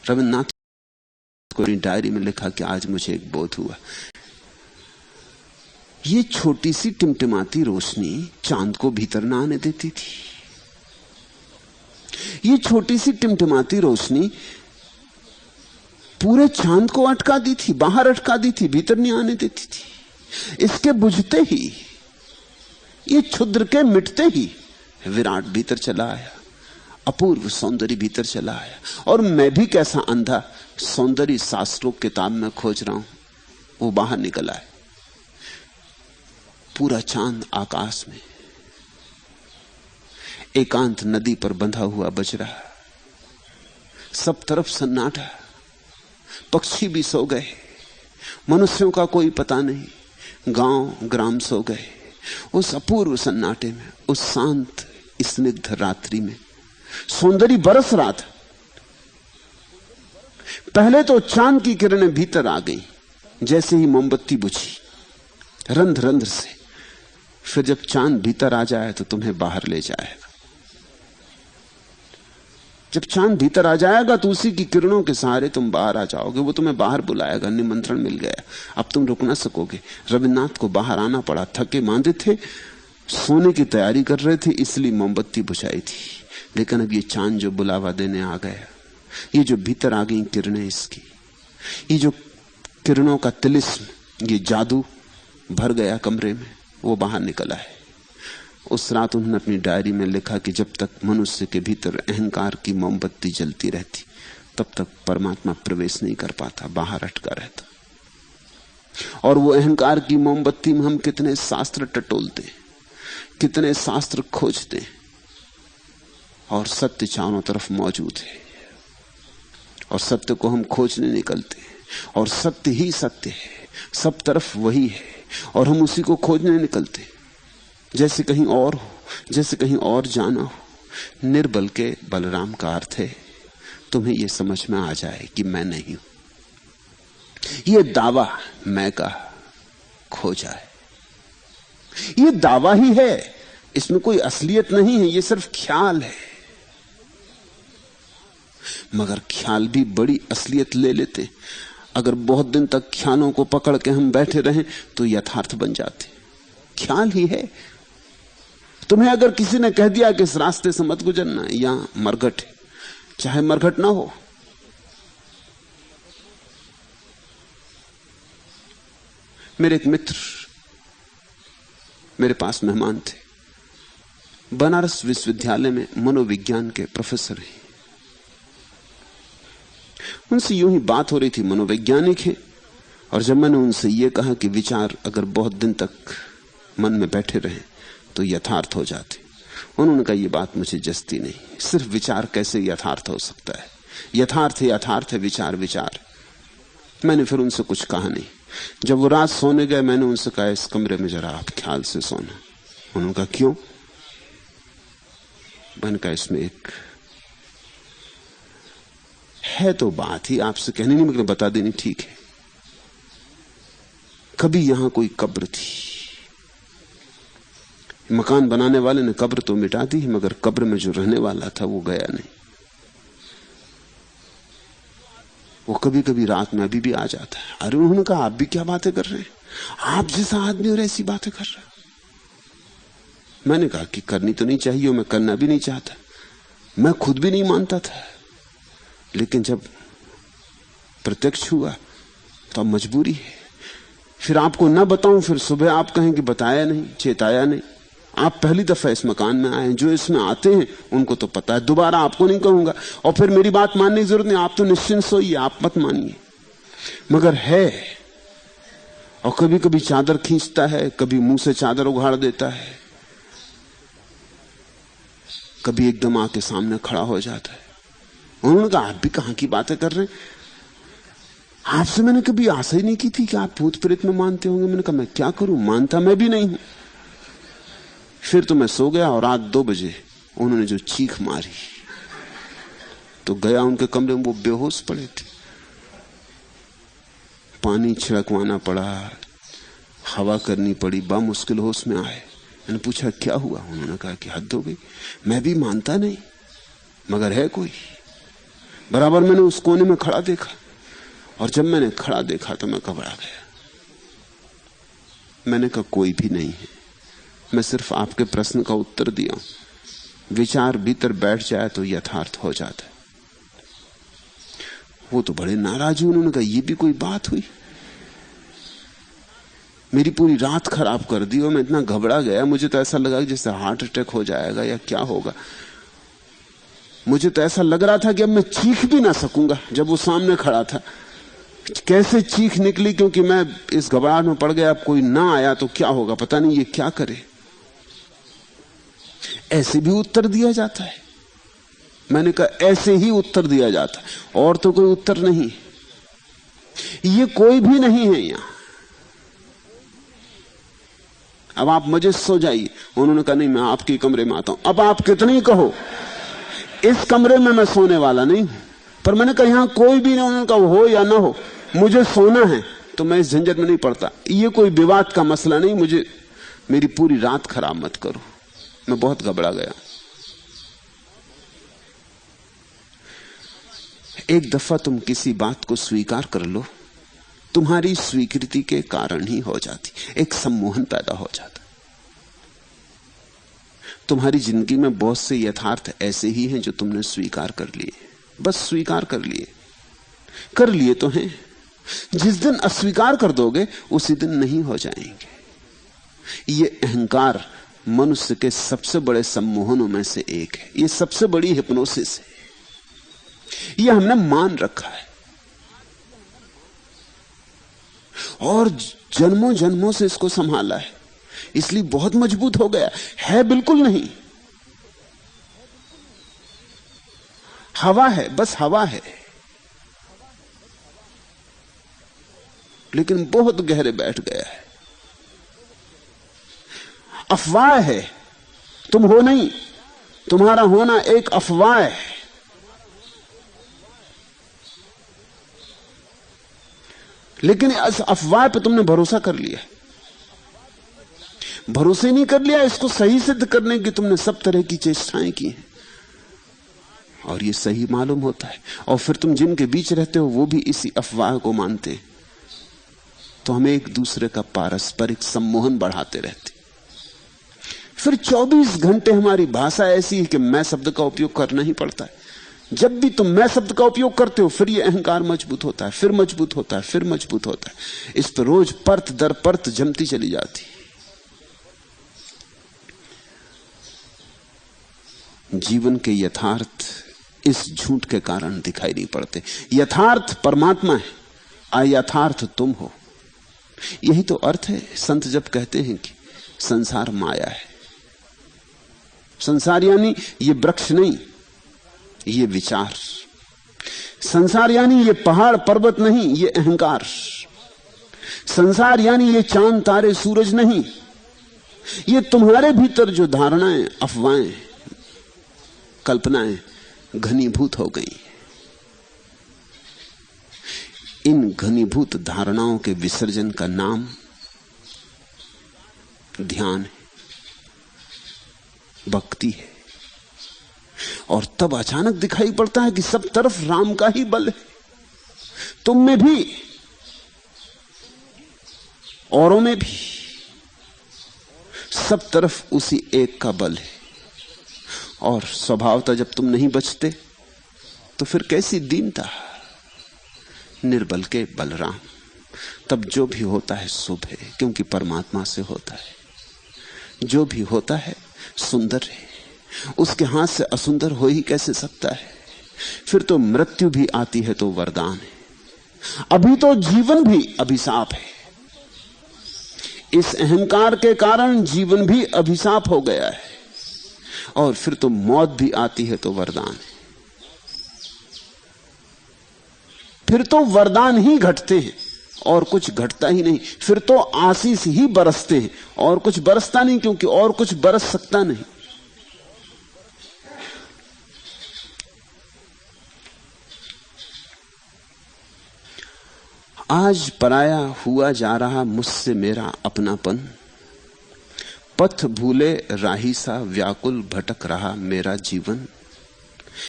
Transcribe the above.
रविन्द्रनाथ को डायरी में लिखा कि आज मुझे एक बोध हुआ। ये छोटी सी टिमटिमाती रोशनी चांद को भीतर ना आने देती थी। ये छोटी सी टिमटिमाती रोशनी पूरे चांद को अटका दी थी, बाहर अटका दी थी, भीतर नहीं आने देती थी। इसके बुझते ही, ये क्षुद्र के मिटते ही विराट भीतर चला आया, अपूर्व सौंदर्य भीतर चला आया। और मैं भी कैसा अंधा सौंदर्य शास्त्रों किताब में खोज रहा हूं, वो बाहर निकल आए। पूरा चांद आकाश में, एकांत नदी पर बंधा हुआ बज रहा, सब तरफ सन्नाटा, पक्षी भी सो गए, मनुष्यों का कोई पता नहीं, गांव ग्राम सो गए। उस अपूर्व सन्नाटे में, उस शांत स्निग्ध रात्रि में सौंदर्य बरस रहा था। पहले तो चांद की किरणें भीतर आ गई, जैसे ही मोमबत्ती बुझी रंध्र रंध्र से। फिर जब चांद भीतर आ जाए तो तुम्हें बाहर ले जाएगा। जब चांद भीतर आ जाएगा तो उसी की किरणों के सहारे तुम बाहर आ जाओगे। वो तुम्हें बाहर बुलाएगा, निमंत्रण मिल गया, अब तुम रुक ना सकोगे। रविन्द्रनाथ को बाहर आना पड़ा, थके मांदे थे, सोने की तैयारी कर रहे थे, इसलिए मोमबत्ती बुझाई थी। लेकिन अब ये चांद जो बुलावा देने आ गया, ये जो भीतर आ गई किरणें इसकी, ये जो किरणों का तिलिस्म, ये जादू भर गया कमरे में, वो बाहर निकला है। उस रात उन्होंने अपनी डायरी में लिखा कि जब तक मनुष्य के भीतर अहंकार की मोमबत्ती जलती रहती, तब तक परमात्मा प्रवेश नहीं कर पाता, बाहर अटका रहता। और वो अहंकार की मोमबत्ती में हम कितने शास्त्र टटोलते, कितने शास्त्र खोजते, और सत्य चारों तरफ मौजूद है, और सत्य को हम खोजने निकलते, और सत्य ही सत्य है, सब तरफ वही है, और हम उसी को खोजने निकलते, जैसे कहीं और हो, जैसे कहीं और जाना हो। निर्बल के बलराम का अर्थ है तुम्हें यह समझ में आ जाए कि मैं नहीं हूं। यह दावा मैं का खो जाए, यह दावा ही है, इसमें कोई असलियत नहीं है, यह सिर्फ ख्याल है। मगर ख्याल भी बड़ी असलियत ले लेते। अगर बहुत दिन तक ख्यालों को पकड़ के हम बैठे रहें तो यथार्थ बन जाते। ख्याल ही है। तुम्हें अगर किसी ने कह दिया कि इस रास्ते से मत गुजरना, यहां मरघट है, चाहे मरघट ना हो। मेरे एक मित्र मेरे पास मेहमान थे, बनारस विश्वविद्यालय में मनोविज्ञान के प्रोफेसर हैं। उनसे यूं ही बात हो रही थी, मनोवैज्ञानिक हैं। और जब मैंने उनसे यह कहा कि विचार अगर बहुत दिन तक मन में बैठे रहे तो यथार्थ हो जाते, उन्होंने कहा यह बात मुझे जचती नहीं। सिर्फ विचार कैसे यथार्थ हो सकता है? यथार्थ यथार्थ है, विचार विचार। मैंने फिर उनसे कुछ कहा नहीं। जब वो रात सोने गए, मैंने उनसे कहा इस कमरे में जरा आप ख्याल से सोना। उन्होंने कहा क्यों? मैंने कहा इसमें एक है तो बात ही आपसे कहनी नहीं, मगर बता देनी ठीक है। कभी यहां कोई कब्र थी, मकान बनाने वाले ने कब्र तो मिटा दी, मगर कब्र में जो रहने वाला था वो गया नहीं। वो कभी कभी रात में अभी भी आ जाता है। अरे उन्होंने कहा आप भी क्या बातें कर रहे हैं, आप जैसा आदमी और ऐसी बातें कर रहे हैं। मैंने कहा कि करनी तो नहीं चाहिए, मैं करना भी नहीं चाहता, मैं खुद भी नहीं मानता था, लेकिन जब प्रत्यक्ष हुआ तो अब मजबूरी है। फिर आपको ना बताऊं, फिर सुबह आप कहें कि बताया नहीं, चेताया नहीं। आप पहली दफा इस मकान में आए, जो इसमें आते हैं उनको तो पता है, दोबारा आपको नहीं कहूंगा। और फिर मेरी बात मानने की जरूरत नहीं, आप तो निश्चिंत सोइए, आप मत मानिए। मगर है, और कभी कभी चादर खींचता है, कभी मुंह से चादर उघाड़ देता है, कभी एकदम आके सामने खड़ा हो जाता है। उन्होंने कहा आप भी कहां की बातें कर रहे हैं, आपसे मैंने कभी आशा ही नहीं की थी कि आप भूत प्रेत में मानते होंगे। मैंने कहा मैं क्या करूं, मानता मैं भी नहीं हूं। फिर तो मैं सो गया, और रात 2 बजे उन्होंने जो चीख मारी तो गया उनके कमरे में, वो बेहोश पड़े थे। पानी छिड़कवाना पड़ा, हवा करनी पड़ी, बामुश्किल होश में आए। मैंने पूछा क्या हुआ? उन्होंने कहा कि हद हो गई, मैं भी मानता नहीं, मगर है कोई। बराबर मैंने उस कोने में खड़ा देखा, और जब मैंने खड़ा देखा तो मैं घबरा गया। मैंने कहा कोई भी नहीं है, मैं सिर्फ आपके प्रश्न का उत्तर दिया। विचार भीतर बैठ जाए तो यथार्थ हो जाता है। वो तो बड़े नाराज हुए, उन्होंने कहा ये भी कोई बात हुई, मेरी पूरी रात खराब कर दी और मैं इतना घबरा गया, मुझे तो ऐसा लगा कि जैसे हार्ट अटैक हो जाएगा या क्या होगा। मुझे तो ऐसा लग रहा था कि अब मैं चीख भी ना सकूंगा। जब वो सामने खड़ा था, कैसे चीख निकली, क्योंकि मैं इस घबराहट में पड़ गया, अब कोई ना आया तो क्या होगा, पता नहीं ये क्या करे। ऐसे भी उत्तर दिया जाता है? मैंने कहा ऐसे ही उत्तर दिया जाता है, और तो कोई उत्तर नहीं। ये कोई भी नहीं है यहां, अब आप मुझे सो जाइए। उन्होंने कहा नहीं, मैं आपके कमरे में आता हूं। अब आप कितने ही कहो, इस कमरे में मैं सोने वाला नहीं हूं। पर मैंने कहा यहां कोई भी नहीं। उन्होंने कहा हो या ना हो, मुझे सोना है, तो मैं इस झंझट में नहीं पड़ता। ये कोई विवाद का मसला नहीं, मुझे मेरी पूरी रात खराब मत करो। मैं बहुत घबरा गया। एक दफा तुम किसी बात को स्वीकार कर लो, तुम्हारी स्वीकृति के कारण ही हो जाती, एक सम्मोहन पैदा हो जाता। तुम्हारी जिंदगी में बहुत से यथार्थ ऐसे ही हैं जो तुमने स्वीकार कर लिए, बस स्वीकार कर लिए तो हैं। जिस दिन अस्वीकार कर दोगे उसी दिन नहीं हो जाएंगे। ये अहंकार मनुष्य के सबसे बड़े सम्मोहनों में से एक है। ये सबसे बड़ी हिप्नोसिस है। ये हमने मान रखा है और जन्मों जन्मों से इसको संभाला है, इसलिए बहुत मजबूत हो गया है। बिल्कुल नहीं, हवा है, बस हवा है, लेकिन बहुत गहरे बैठ गया है। अफवाह है, तुम हो नहीं, तुम्हारा होना एक अफवाह है। लेकिन इस अफवाह पे तुमने भरोसा कर लिया। भरोसे नहीं कर लिया, इसको सही सिद्ध करने की तुमने सब तरह की चेष्टाएं की हैं, और ये सही मालूम होता है। और फिर तुम जिनके बीच रहते हो वो भी इसी अफवाह को मानते हैं, तो हमें एक दूसरे का पारस्परिक सम्मोहन बढ़ाते रहते। फिर 24 घंटे हमारी भाषा ऐसी है कि मैं शब्द का उपयोग करना ही पड़ता है। जब भी तुम मैं शब्द का उपयोग करते हो, फिर ये अहंकार मजबूत होता है, फिर मजबूत होता है, फिर मजबूत होता है। इस पर रोज परत दर परत जमती चली जाती। जीवन के यथार्थ इस झूठ के कारण दिखाई नहीं पड़ते। यथार्थ परमात्मा है, अयथार्थ तुम हो। यही तो अर्थ है संत जब कहते हैं कि संसार माया है। संसार यानी ये वृक्ष नहीं, ये विचार। संसार यानी ये पहाड़ पर्वत नहीं, ये अहंकार। संसार यानी ये चांद तारे सूरज नहीं, ये तुम्हारे भीतर जो धारणाएं, अफवाहें, कल्पनाएं घनीभूत हो गई। इन घनीभूत धारणाओं के विसर्जन का नाम ध्यान है, भक्ति है। और तब अचानक दिखाई पड़ता है कि सब तरफ राम का ही बल है, तुम में भी, औरों में भी, सब तरफ उसी एक का बल है। और स्वभावतः जब तुम नहीं बचते तो फिर कैसी दीनता। निर्बल के बलराम। तब जो भी होता है शुभ है, क्योंकि परमात्मा से होता है। जो भी होता है सुंदर है, उसके हाथ से असुंदर हो ही कैसे सकता है। फिर तो मृत्यु भी आती है तो वरदान है। अभी तो जीवन भी अभिशाप है। इस अहंकार के कारण जीवन भी अभिशाप हो गया है, और फिर तो मौत भी आती है तो वरदान है। फिर तो वरदान ही घटते हैं और कुछ घटता ही नहीं। फिर तो आशीष ही बरसते हैं और कुछ बरसता नहीं, क्योंकि और कुछ बरस सकता नहीं। आज पराया हुआ जा रहा मुझसे मेरा अपनापन, पथ भूले राही सा व्याकुल भटक रहा मेरा जीवन।